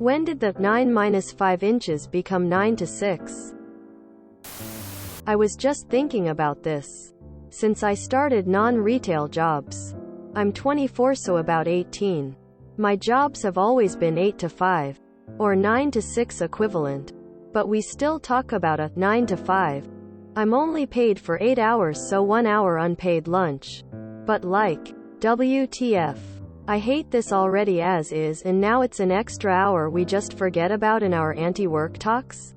When did the 9 minus 5 inches become 9 to 6? I was just thinking about this. Since I started non-retail jobs. I'm 24, so about 18. My jobs have always been 8 to 5. Or 9 to 6 equivalent. But we still talk about a 9 to 5. I'm only paid for 8 hours, so 1 hour unpaid lunch. But like, WTF. I hate this already as is, and now it's an extra hour we just forget about in our anti-work talks?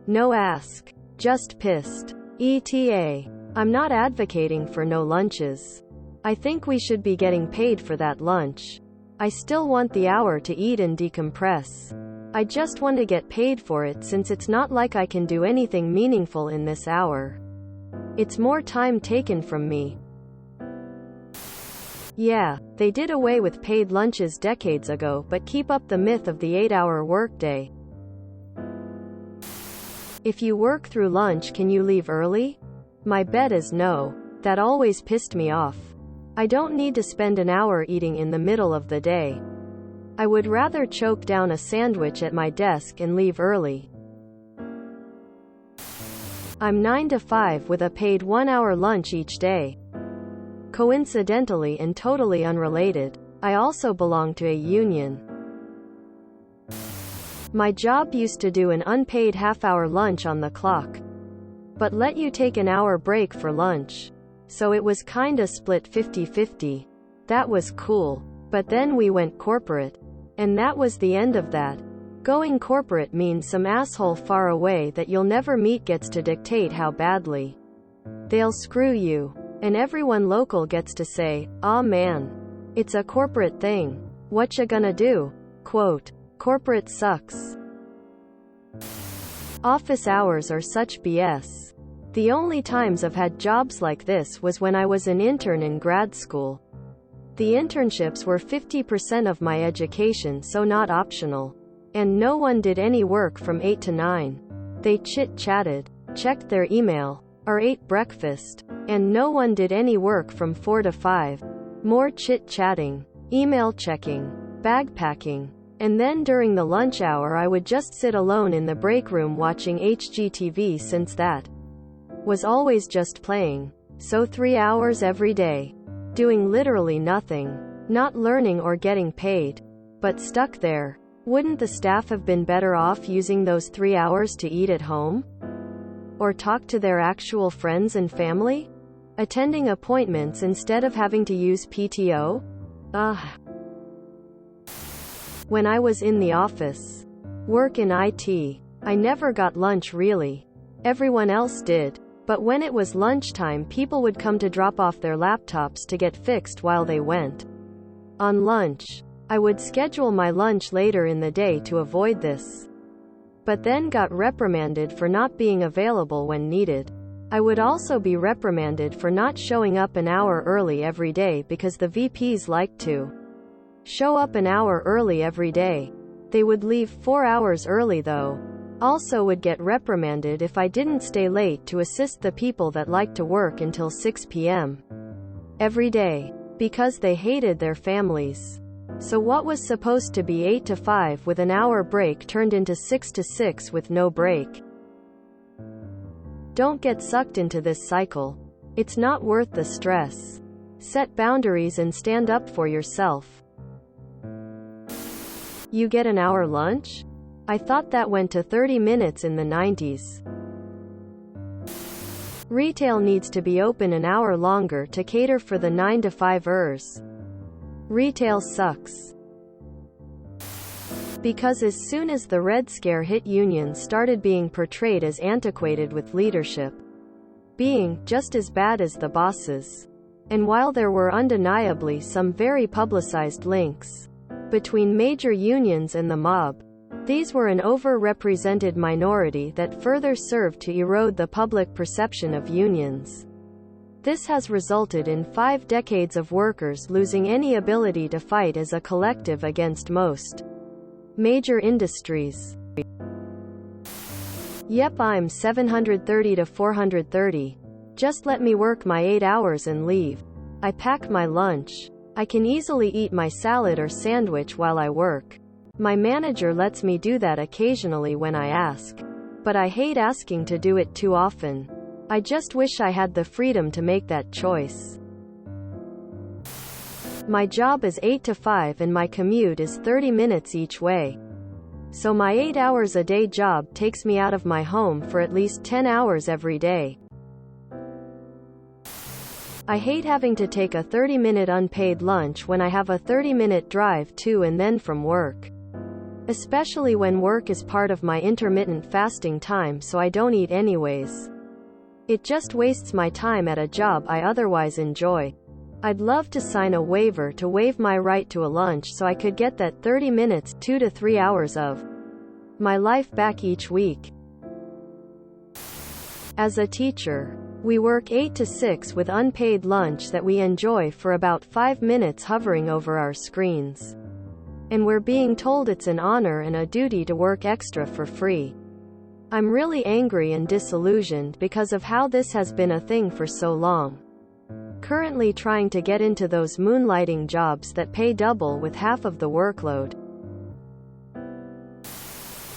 No ask. Just pissed. ETA. I'm not advocating for no lunches. I think we should be getting paid for that lunch. I still want the hour to eat and decompress. I just want to get paid for it, since it's not like I can do anything meaningful in this hour. It's more time taken from me. Yeah, they did away with paid lunches decades ago, but keep up the myth of the 8-hour workday. If you work through lunch, can you leave early? My bet is no. That always pissed me off. I don't need to spend an hour eating in the middle of the day. I would rather choke down a sandwich at my desk and leave early. I'm 9 to 5 with a paid 1-hour lunch each day. Coincidentally and totally unrelated, I also belong to a union. My job used to do an unpaid half-hour lunch on the clock, but let you take an hour break for lunch. So it was kinda split 50-50. That was cool. But then we went corporate. And that was the end of that. Going corporate means some asshole far away that you'll never meet gets to dictate how badly they'll screw you. And everyone local gets to say, "Aw man. It's a corporate thing. What ya gonna do?" Quote, "Corporate sucks." Office hours are such BS. The only times I've had jobs like this was when I was an intern in grad school. The internships were 50% of my education, so not optional. And no one did any work from 8 to 9. They chit-chatted, checked their email, or ate breakfast. And no one did any work from 4 to 5. More chit-chatting, email checking, bag packing. And then during the lunch hour I would just sit alone in the break room watching HGTV, since that was always just playing. So 3 hours every day. Doing literally nothing. Not learning or getting paid. But stuck there. Wouldn't the staff have been better off using those 3 hours to eat at home? Or talk to their actual friends and family? Attending appointments instead of having to use PTO? Ugh. When I was in the office, work in IT, I never got lunch really. Everyone else did. But when it was lunchtime, people would come to drop off their laptops to get fixed while they went on lunch. I would schedule my lunch later in the day to avoid this, but then got reprimanded for not being available when needed. I would also be reprimanded for not showing up an hour early every day, because the VPs liked to show up an hour early every day. They would leave 4 hours early though. Also would get reprimanded if I didn't stay late to assist the people that liked to work until 6 p.m. every day, because they hated their families. So what was supposed to be 8 to 5 with an hour break turned into 6 to 6 with no break. Don't get sucked into this cycle. It's not worth the stress. Set boundaries and stand up for yourself. You get an hour lunch? I thought that went to 30 minutes in the 90s. Retail needs to be open an hour longer to cater for the 9 to 5ers. Retail sucks. Because as soon as the Red Scare hit, unions started being portrayed as antiquated, with leadership being just as bad as the bosses. And while there were undeniably some very publicized links between major unions and the mob, these were an overrepresented minority that further served to erode the public perception of unions. This has resulted in 5 decades of workers losing any ability to fight as a collective against most major industries. Yep, I'm 730 to 430. Just let me work my 8 hours and leave. I pack my lunch. I can easily eat my salad or sandwich while I work. My manager lets me do that occasionally when I ask. But I hate asking to do it too often. I just wish I had the freedom to make that choice. My job is 8 to 5 and my commute is 30 minutes each way. So my 8 hours a day job takes me out of my home for at least 10 hours every day. I hate having to take a 30-minute unpaid lunch when I have a 30-minute drive to and then from work. Especially when work is part of my intermittent fasting time, so I don't eat anyways. It just wastes my time at a job I otherwise enjoy. I'd love to sign a waiver to waive my right to a lunch so I could get that 30 minutes, 2 to 3 hours of my life back each week. As a teacher, we work 8 to 6 with unpaid lunch that we enjoy for about 5 minutes hovering over our screens. And we're being told it's an honor and a duty to work extra for free. I'm really angry and disillusioned because of how this has been a thing for so long. Currently trying to get into those moonlighting jobs that pay double with half of the workload.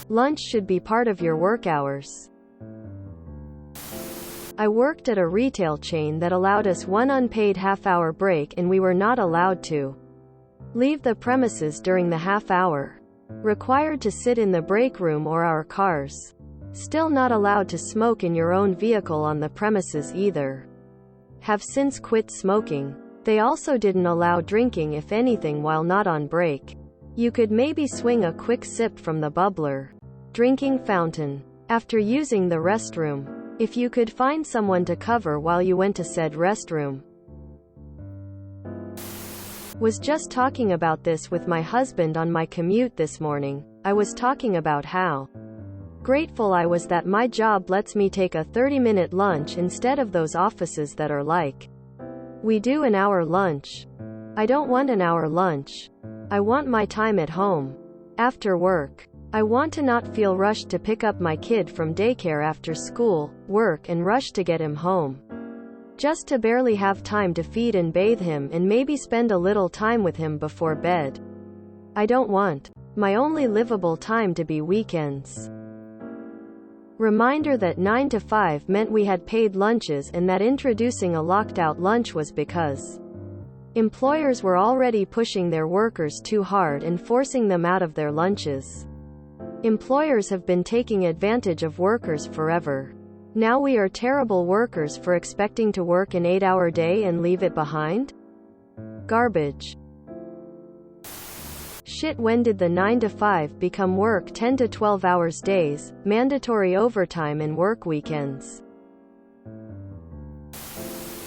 Lunch should be part of your work hours. I worked at a retail chain that allowed us one unpaid half-hour break, and we were not allowed to leave the premises during the half hour. Required to sit in the break room or our cars. Still not allowed to smoke in your own vehicle on the premises either. Have since quit smoking. They also didn't allow drinking, if anything, while not on break. You could maybe swing a quick sip from the bubbler drinking fountain after using the restroom, if you could find someone to cover while you went to said restroom. Was just talking about this with my husband on my commute this morning. I was talking about how grateful I was that my job lets me take a 30-minute lunch instead of those offices that are like, we do an hour lunch. I don't want an hour lunch. I want my time at home. After work. I want to not feel rushed to pick up my kid from daycare after school, work, and rush to get him home. Just to barely have time to feed and bathe him and maybe spend a little time with him before bed. I don't want my only livable time to be weekends. Reminder that 9 to 5 meant we had paid lunches, and that introducing a locked-out lunch was because employers were already pushing their workers too hard and forcing them out of their lunches. Employers have been taking advantage of workers forever. Now we are terrible workers for expecting to work an 8-hour day and leave it behind? Garbage. Shit, when did the 9 to 5 become work 10 to 12 hours days, mandatory overtime, and work weekends?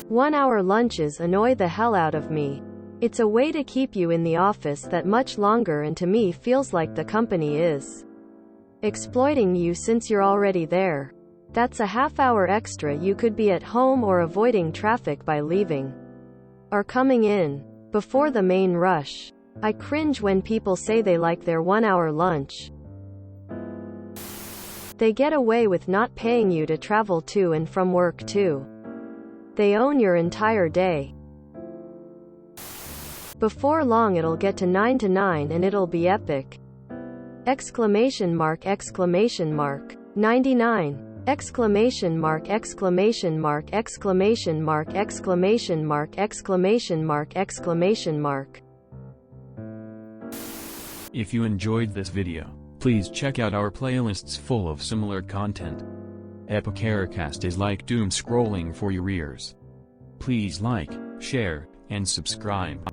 1-hour lunches annoy the hell out of me. It's a way to keep you in the office that much longer, and to me feels like the company is exploiting you since you're already there. That's a half-hour extra you could be at home or avoiding traffic by leaving or coming in before the main rush. I cringe when people say they like their 1-hour lunch. They get away with not paying you to travel to and from work too. They own your entire day. Before long it'll get to 9 to 9 and it'll be epic. Exclamation mark, exclamation mark. 99. Exclamation mark, exclamation mark, exclamation mark, exclamation mark, exclamation mark, exclamation mark. If you enjoyed this video, please check out our playlists full of similar content. Epicaricast is like doom scrolling for your ears. Please like, share, and subscribe.